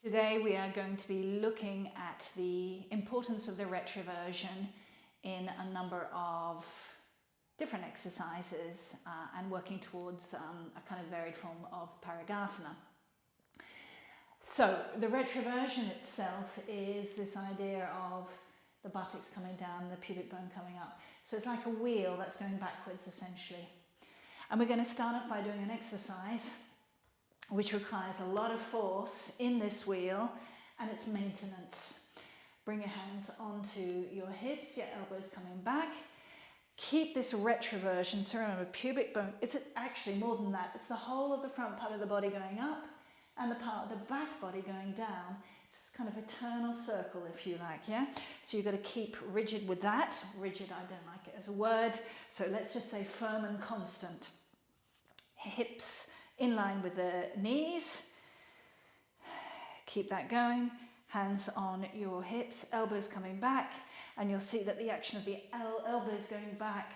Today we are going to be looking at the importance of the retroversion in a number of different exercises and working towards a kind of varied form of Parighasana. So the retroversion itself is this idea of the buttocks coming down, the pubic bone coming up. So it's like a wheel that's going backwards essentially. And we're going to start off by doing an exercise which requires a lot of force in this wheel and its maintenance. Bring your hands onto your hips, your elbows coming back. Keep this retroversion, so remember pubic bone, it's actually more than that, it's the whole of the front part of the body going up and the part of the back body going down. It's kind of eternal circle if you like, yeah? So you've got to keep rigid with that. Rigid, I don't like it as a word, so let's just say firm and constant. Hips in line with the knees. Keep that going. Hands on your hips, elbows coming back, and you'll see that the action of the elbows going back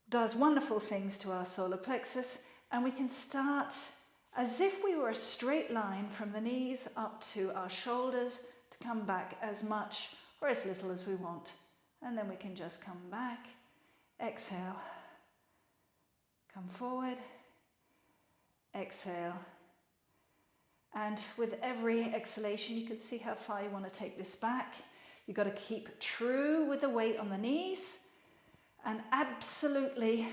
does wonderful things to our solar plexus, and we can start as if we were a straight line from the knees up to our shoulders to come back as much or as little as we want. And then we can just come back, exhale, come forward, exhale, and with every exhalation you can see how far you want to take this back. You've got to keep true with the weight on the knees and absolutely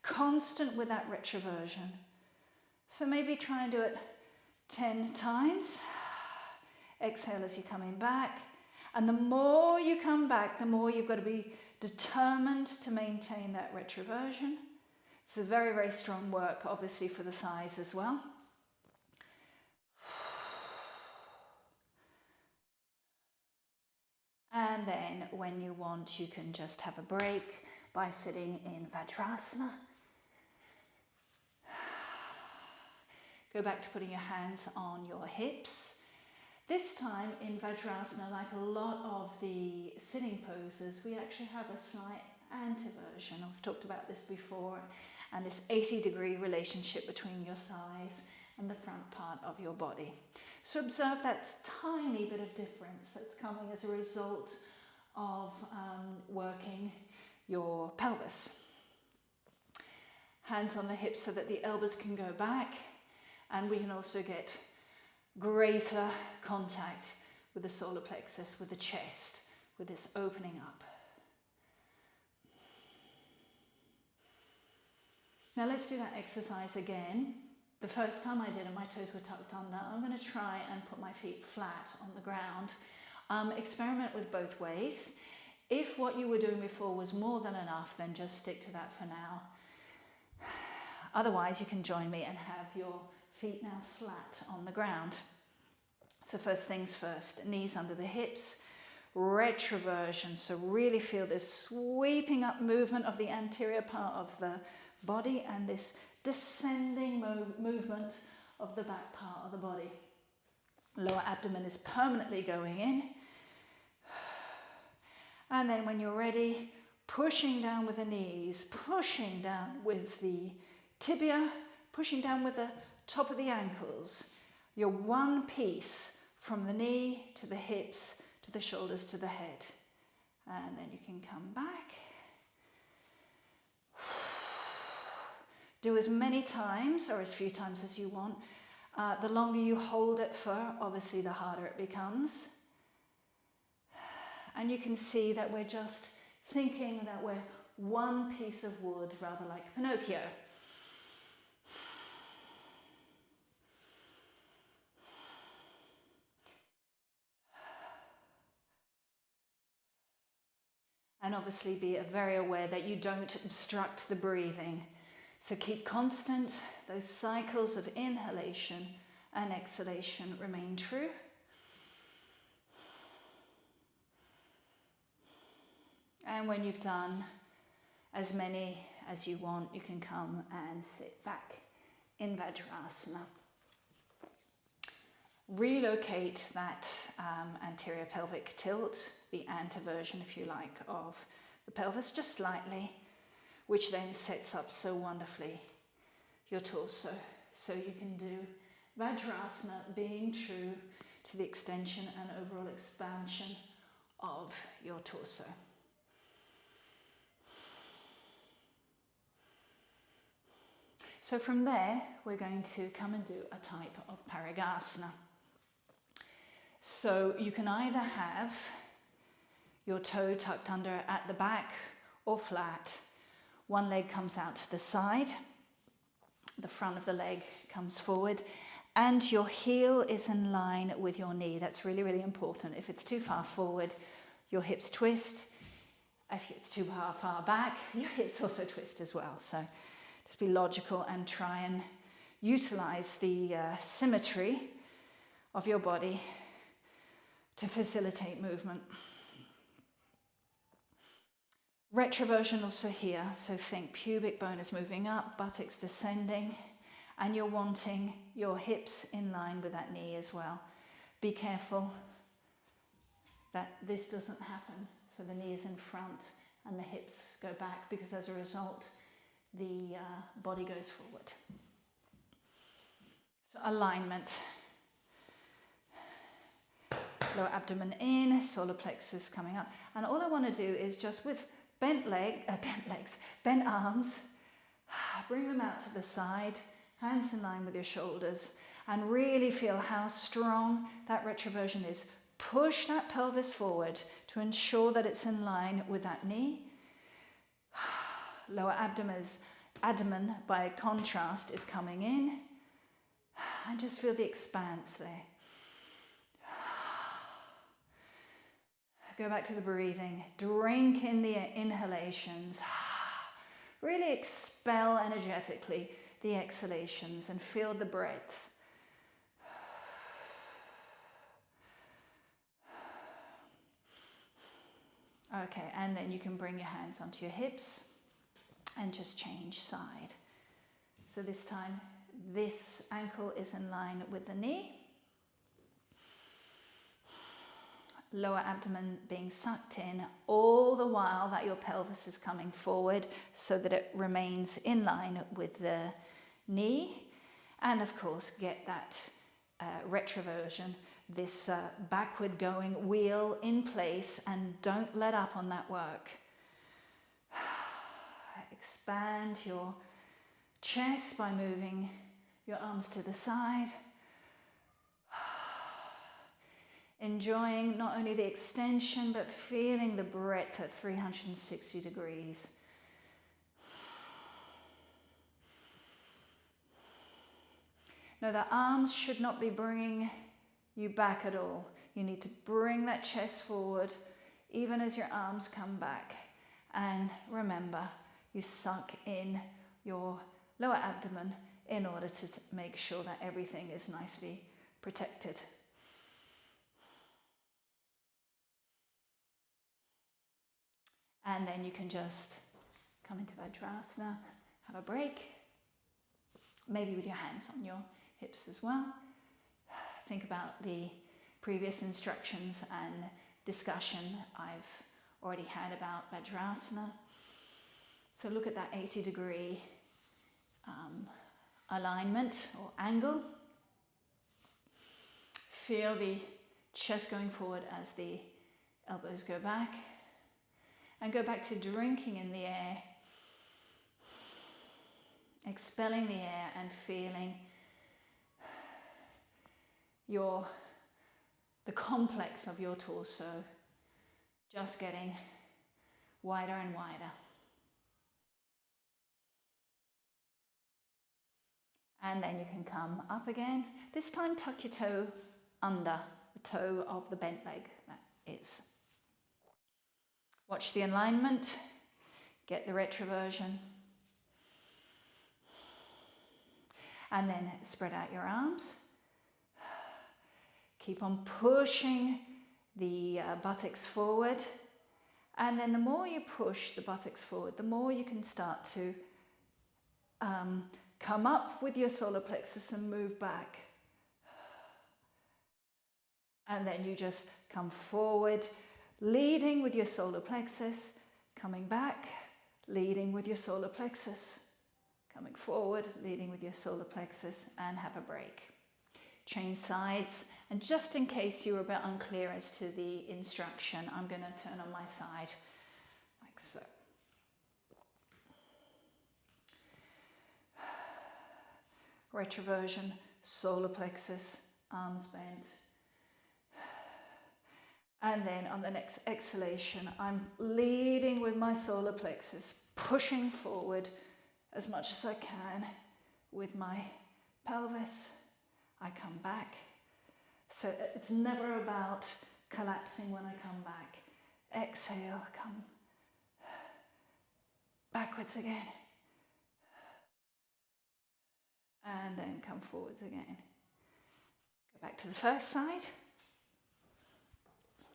constant with that retroversion. So maybe try and do it 10 times. Exhale as you're coming back, and the more you come back, the more you've got to be determined to maintain that retroversion. It's a very, very strong work, obviously, for the thighs as well. And then when you want, you can just have a break by sitting in Vajrasana. Go back to putting your hands on your hips. This time in Vajrasana, like a lot of the sitting poses, we actually have a slight anteversion. I've talked about this before, and this 80-degree relationship between your thighs and the front part of your body. So observe that tiny bit of difference that's coming as a result of working your pelvis. Hands on the hips so that the elbows can go back, and we can also get greater contact with the solar plexus, with the chest, with this opening up. Now let's do that exercise again. The first time I did it, my toes were tucked under. I'm going to try and put my feet flat on the ground. Experiment with both ways. If what you were doing before was more than enough, then just stick to that for now. Otherwise, you can join me and have your feet now flat on the ground. So first things first, knees under the hips, retroversion. So really feel this sweeping up movement of the anterior part of the body and this descending movement of the back part of the body. Lower abdomen is permanently going in. And then when you're ready, pushing down with the knees, pushing down with the tibia, pushing down with the top of the ankles. You're one piece from the knee to the hips, to the shoulders, to the head. And then you can come back. Do as many times or as few times as you want. The longer you hold it for, obviously the harder it becomes. And you can see that we're just thinking that we're one piece of wood, rather like Pinocchio. And obviously be very aware that you don't obstruct the breathing. So keep constant, those cycles of inhalation and exhalation remain true. And when you've done as many as you want, you can come and sit back in Vajrasana. Relocate that anterior pelvic tilt, the anteversion, if you like, of the pelvis just slightly, which then sets up so wonderfully your torso. So you can do Vajrasana, being true to the extension and overall expansion of your torso. So from there, we're going to come and do a type of Parighasana. So you can either have your toe tucked under at the back or flat. One leg comes out to the side, the front of the leg comes forward, and your heel is in line with your knee. That's really, really important. If it's too far forward, your hips twist. If it's too far back, your hips also twist as well. So just be logical and try and utilize the symmetry of your body to facilitate movement. Retroversion also here, so think pubic bone is moving up, buttocks descending, and you're wanting your hips in line with that knee as well. Be careful that this doesn't happen, so the knee is in front and the hips go back, because as a result, the body goes forward. So alignment. Lower abdomen in, solar plexus coming up. And all I want to do is just with bent arms, bring them out to the side, hands in line with your shoulders, and really feel how strong that retroversion is. Push that pelvis forward to ensure that it's in line with that knee. Lower abdomen by contrast is coming in, and just feel the expanse there. Go back to the breathing. Drink in the inhalations. Really expel energetically the exhalations and feel the breath. Okay, and then you can bring your hands onto your hips and just change side. So this time, this ankle is in line with the knee. Lower abdomen being sucked in, all the while that your pelvis is coming forward so that it remains in line with the knee. And of course, get that retroversion, this backward going wheel in place, and don't let up on that work. Expand your chest by moving your arms to the side. Enjoying not only the extension, but feeling the breadth at 360 degrees. Now the arms should not be bringing you back at all. You need to bring that chest forward, even as your arms come back. And remember, you suck in your lower abdomen in order to make sure that everything is nicely protected. And then you can just come into Vajrasana, have a break, maybe with your hands on your hips as well. Think about the previous instructions and discussion I've already had about Vajrasana. So look at that 80-degree alignment or angle. Feel the chest going forward as the elbows go back. And go back to drinking in the air, expelling the air and feeling the complex of your torso just getting wider and wider. And then you can come up again. This time tuck your toe under the toe of the bent leg, that is. Watch the alignment, get the retroversion, and then spread out your arms. Keep on pushing the buttocks forward, and then the more you push the buttocks forward, the more you can start to come up with your solar plexus and move back. And then you just come forward, leading with your solar plexus, coming back, leading with your solar plexus, coming forward, leading with your solar plexus, and have a break. Change sides And just in case you were a bit unclear as to the instruction, I'm going to turn on my side like so. Retroversion, solar plexus, arms bent. And then on the next exhalation, I'm leading with my solar plexus, pushing forward as much as I can with my pelvis. I come back. So it's never about collapsing when I come back. Exhale, come backwards again. And then come forwards again. Go back to the first side.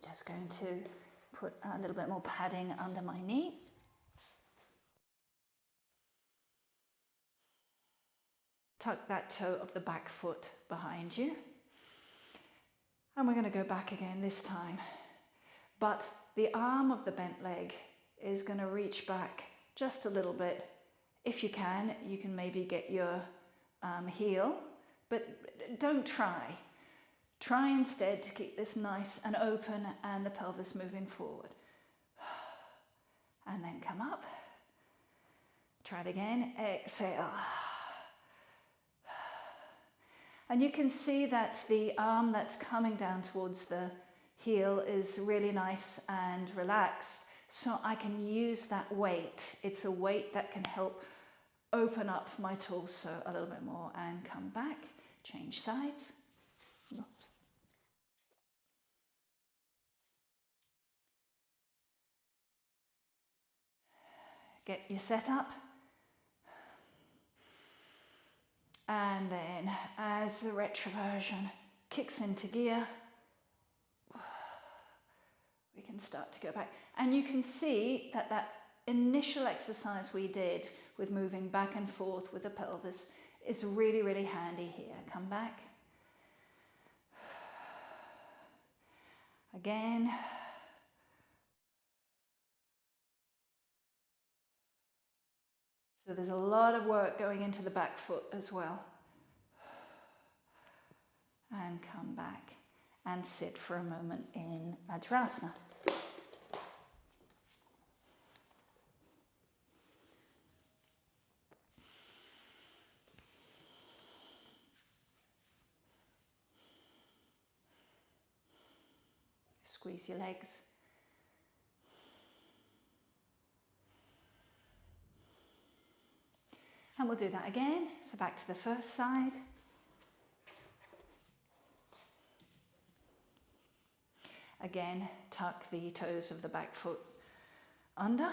Just going to put a little bit more padding under my knee. Tuck that toe of the back foot behind you. And we're going to go back again this time. But the arm of the bent leg is going to reach back just a little bit. If you can maybe get your heel, but don't try. Try instead to keep this nice and open and the pelvis moving forward. And then come up. Try it again. Exhale. And you can see that the arm that's coming down towards the heel is really nice and relaxed. So I can use that weight. It's a weight that can help open up my torso a little bit more and come back. Change sides. Oops. Get your setup. And then as the retroversion kicks into gear, we can start to go back. And you can see that that initial exercise we did with moving back and forth with the pelvis is really, really handy here. Come back. Again. So there's a lot of work going into the back foot as well. And come back and sit for a moment in Vajrasana. Squeeze your legs. And we'll do that again. So back to the first side. Again, tuck the toes of the back foot under.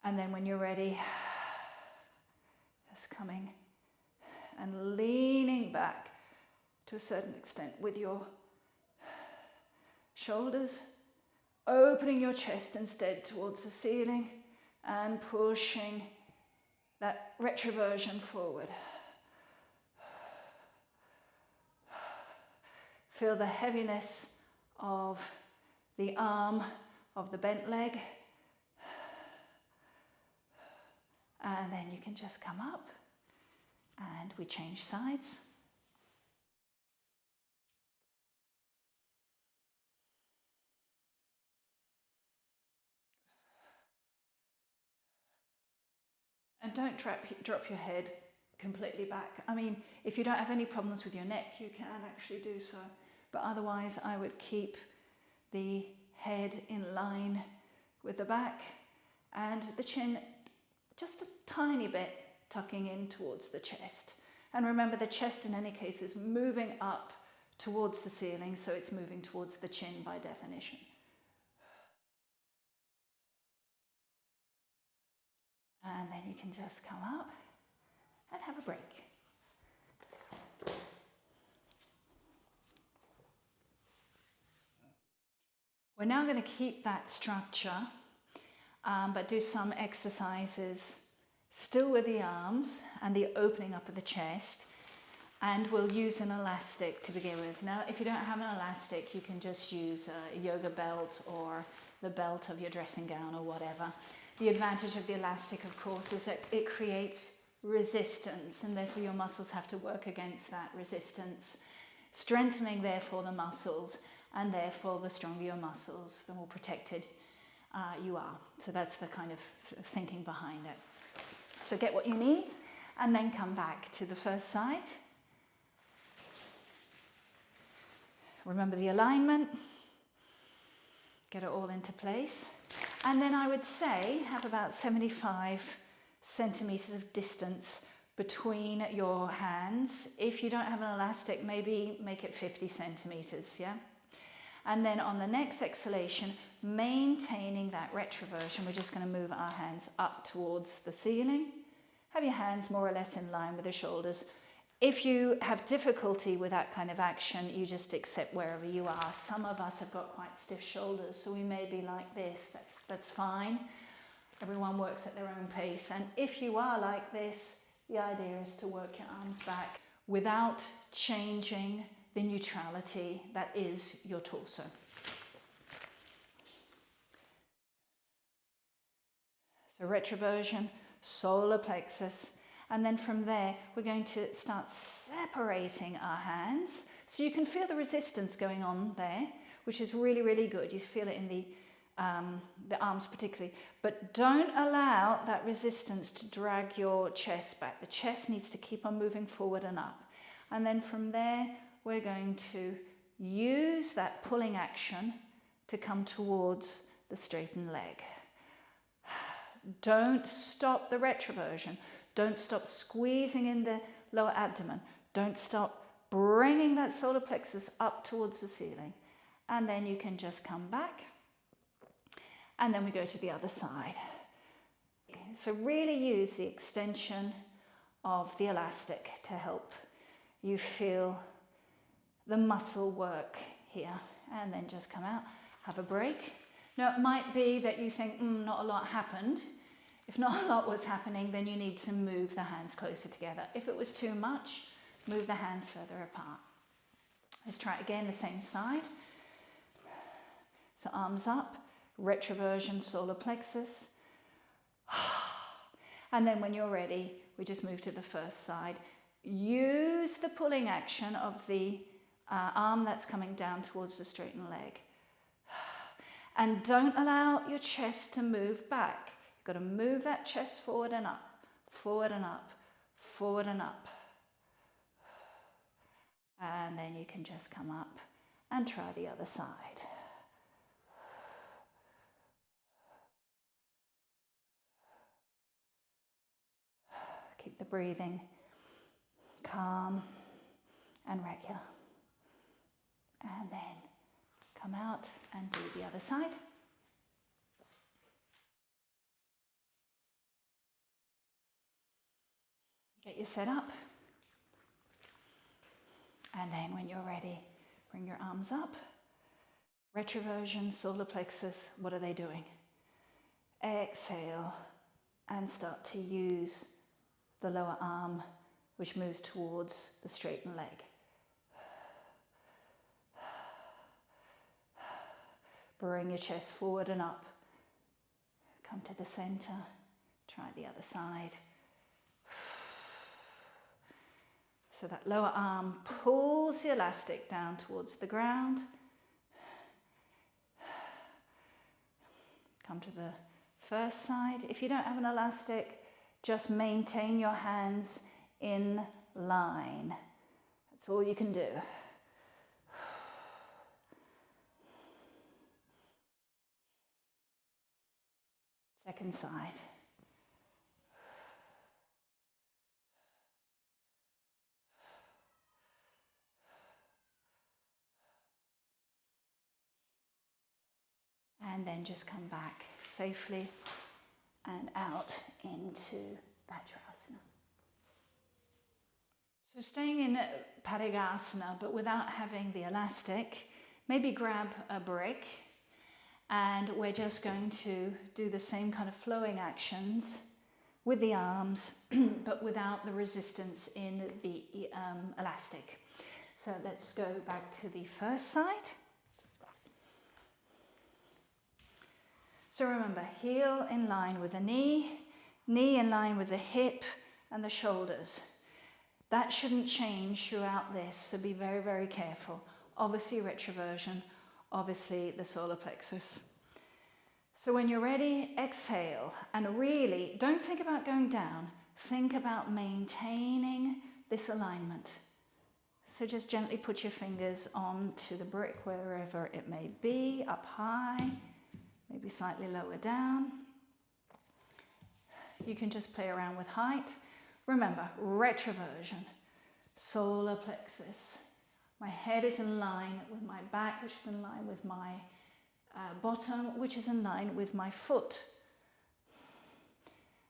And then when you're ready, just coming and leaning back to a certain extent with your shoulders, opening your chest instead towards the ceiling and pushing that retroversion forward. Feel the heaviness of the arm of the bent leg. And then you can just come up and we change sides. And don't drop your head completely back. I mean, if you don't have any problems with your neck, you can actually do so. But otherwise, I would keep the head in line with the back and the chin just a tiny bit tucking in towards the chest. And remember, the chest in any case is moving up towards the ceiling, so it's moving towards the chin by definition. And then you can just come up and have a break. We're now going to keep that structure, but do some exercises still with the arms and the opening up of the chest. And we'll use an elastic to begin with. Now, if you don't have an elastic, you can just use a yoga belt or the belt of your dressing gown or whatever. The advantage of the elastic, of course, is that it creates resistance, and therefore your muscles have to work against that resistance. Strengthening therefore the muscles, and therefore the stronger your muscles, the more protected you are. So that's the kind of thinking behind it. So get what you need, and then come back to the first side. Remember the alignment, get it all into place. And then I would say have about 75 centimeters of distance between your hands. If you don't have an elastic, maybe make it 50 centimeters, yeah? And then on the next exhalation, maintaining that retroversion, we're just going to move our hands up towards the ceiling. Have your hands more or less in line with the shoulders. If you have difficulty with that kind of action, you just accept wherever you are. Some of us have got quite stiff shoulders, so we may be like this. That's fine. Everyone works at their own pace. And if you are like this, the idea is to work your arms back without changing the neutrality that is your torso. So retroversion, solar plexus, and then from there we're going to start separating our hands. So you can feel the resistance going on there, which is really, really good. You feel it in the arms particularly, but don't allow that resistance to drag your chest back. The chest needs to keep on moving forward and up. And then from there, we're going to use that pulling action to come towards the straightened leg. Don't stop the retroversion. Don't stop squeezing in the lower abdomen. Don't stop bringing that solar plexus up towards the ceiling. And then you can just come back. And then we go to the other side. So really use the extension of the elastic to help you feel the muscle work here. And then just come out, have a break. Now it might be that you think, not a lot happened. If not a lot was happening, then you need to move the hands closer together. If it was too much, move the hands further apart. Let's try it again, the same side. So arms up. Retroversion, solar plexus. And then when you're ready, we just move to the first side. Use the pulling action of the arm that's coming down towards the straightened leg. And don't allow your chest to move back. You've got to move that chest forward and up, forward and up, forward and up. And then you can just come up and try the other side. Keep the breathing calm and regular. And then come out and do the other side. Get you set up. And then when you're ready, bring your arms up. Retroversion, solar plexus, what are they doing? Exhale and start to use the lower arm, which moves towards the straightened leg. Bring your chest forward and up. Come to the center. Try the other side. So that lower arm pulls the elastic down towards the ground. Come to the first side. If you don't have an elastic, just maintain your hands in line. That's all you can do. Second side. And then just come back safely and out into Vajrasana. So staying in Parighasana, but without having the elastic, maybe grab a brick, and we're just going to do the same kind of flowing actions with the arms, but without the resistance in the elastic. So let's go back to the first side. So remember, heel in line with the knee in line with the hip, and the shoulders. That shouldn't change throughout this, so be very, very careful. Obviously retroversion, obviously the solar plexus. So when you're ready, exhale, and really don't think about going down, think about maintaining this alignment. So just gently put your fingers onto the brick wherever it may be, up high, maybe slightly lower down. You can just play around with height. Remember, retroversion, solar plexus. My head is in line with my back, which is in line with my bottom, which is in line with my foot.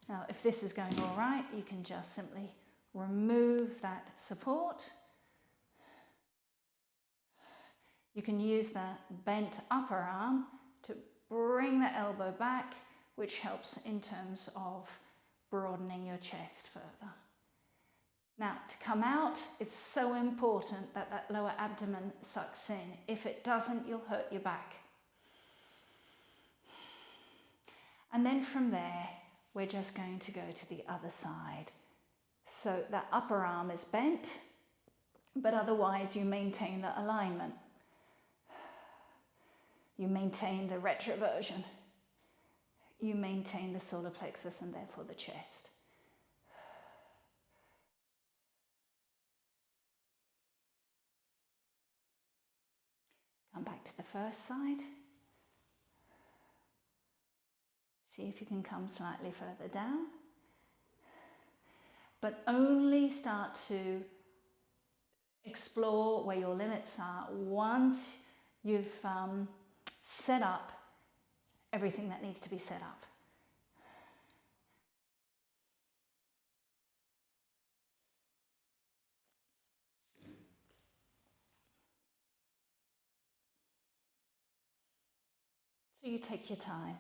Now, if this is going all right, you can just simply remove that support. You can use the bent upper arm to bring the elbow back, which helps in terms of broadening your chest further. Now, to come out, it's so important that that lower abdomen sucks in. If it doesn't, you'll hurt your back. And then from there, we're just going to go to the other side. So that upper arm is bent, but otherwise you maintain the alignment. You maintain the retroversion. You maintain the solar plexus and therefore the chest. Come back to the first side. See if you can come slightly further down. But only start to explore where your limits are once you've set up everything that needs to be set up. So you take your time.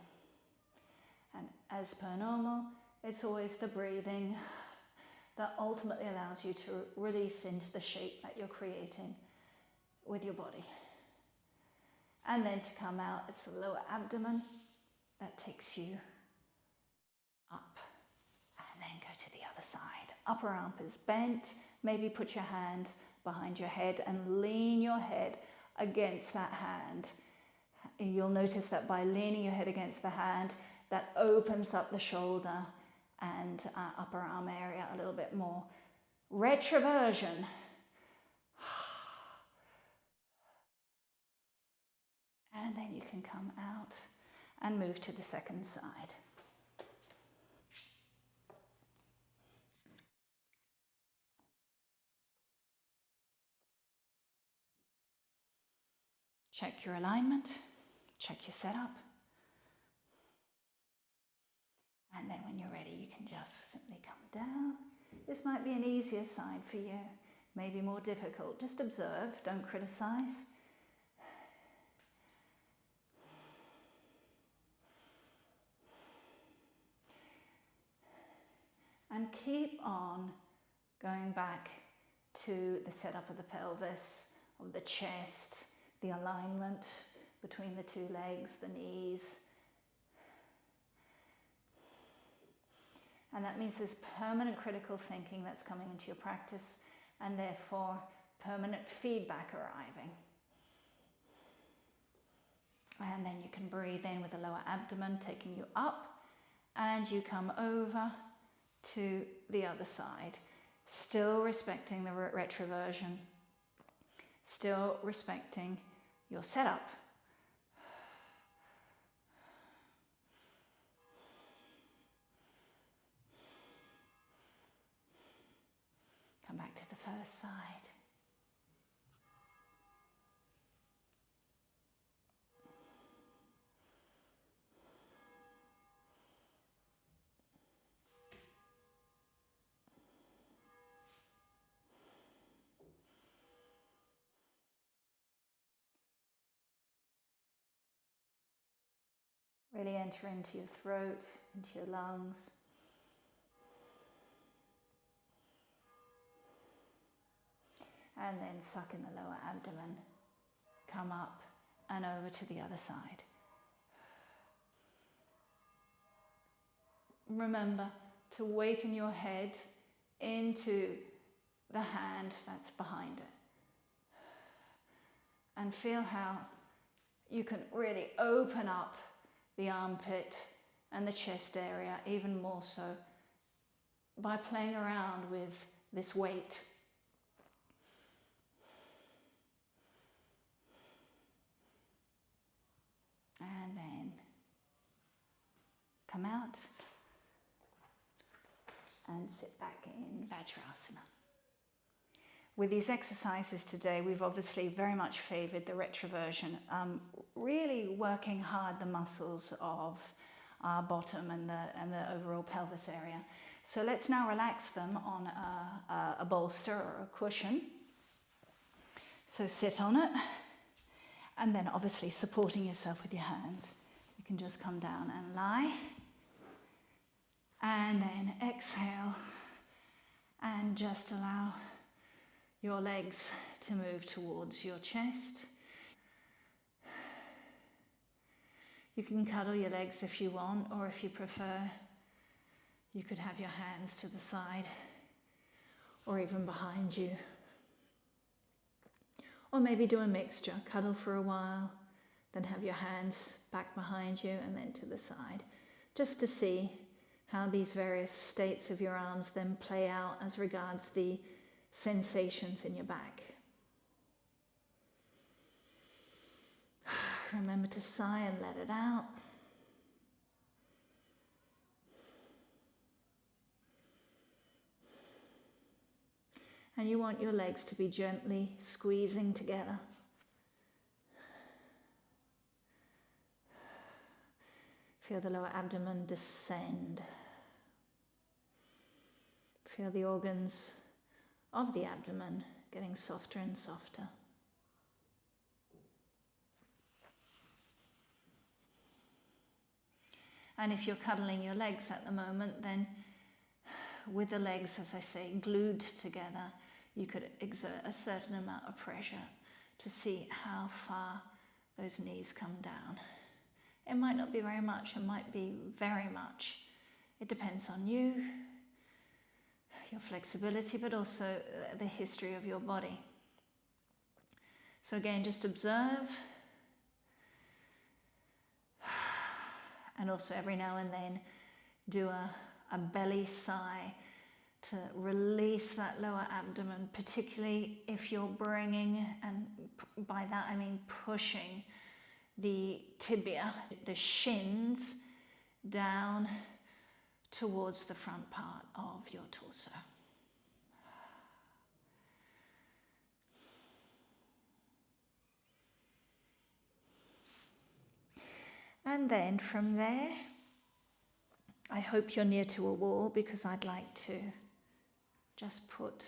And as per normal, it's always the breathing that ultimately allows you to release into the shape that you're creating with your body. And then to come out, it's the lower abdomen that takes you up. And then go to the other side. Upper arm is bent. Maybe put your hand behind your head and lean your head against that hand. You'll notice that by leaning your head against the hand, that opens up the shoulder and upper arm area a little bit more. Retroversion. And then you can come out and move to the second side. Check your alignment, check your setup. And then when you're ready, you can just simply come down. This might be an easier side for you, maybe more difficult. Just observe, don't criticize. And keep on going back to the setup of the pelvis, of the chest, the alignment between the two legs, the knees. And that means there's permanent critical thinking that's coming into your practice and therefore permanent feedback arriving. And then you can breathe in with the lower abdomen taking you up and you come over to the other side, still respecting the retroversion, still respecting your setup. Come back to the first side. Really enter into your throat, into your lungs. And then suck in the lower abdomen. Come up and over to the other side. Remember to weight in your head into the hand that's behind it. And feel how you can really open up the armpit and the chest area even more so by playing around with this weight. And then come out and sit back in Vajrasana. With these exercises today, we've obviously very much favoured the retroversion, really working hard the muscles of our bottom and the overall pelvis area. So let's now relax them on a bolster or a cushion. So sit on it, and then obviously supporting yourself with your hands. You can just come down and lie, and then exhale, and just allow your legs to move towards your chest. You can cuddle your legs if you want, or if you prefer, you could have your hands to the side or even behind you. Or maybe do a mixture, cuddle for a while, then have your hands back behind you and then to the side, just to see how these various states of your arms then play out as regards the sensations in your back. Remember to sigh and let it out. And you want your legs to be gently squeezing together. Feel the lower abdomen descend. Feel the organs of the abdomen getting softer and softer. And if you're cuddling your legs at the moment, then with the legs, as I say, glued together, you could exert a certain amount of pressure to see how far those knees come down. It might not be very much, it might be very much. It depends on you, your flexibility, but also the history of your body. So again, just observe. And also every now and then do a belly sigh to release that lower abdomen, particularly if you're bringing, and by that I mean pushing the tibia, the shins, down towards the front part of your torso. And then from there, I hope you're near to a wall, because I'd like to just put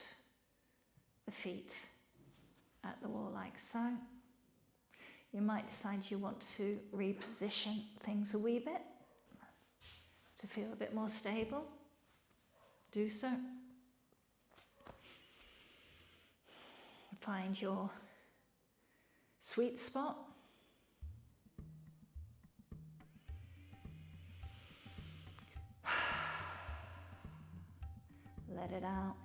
the feet at the wall like so. You might decide you want to reposition things a wee bit to feel a bit more stable. Do so. Find your sweet spot. Let it out.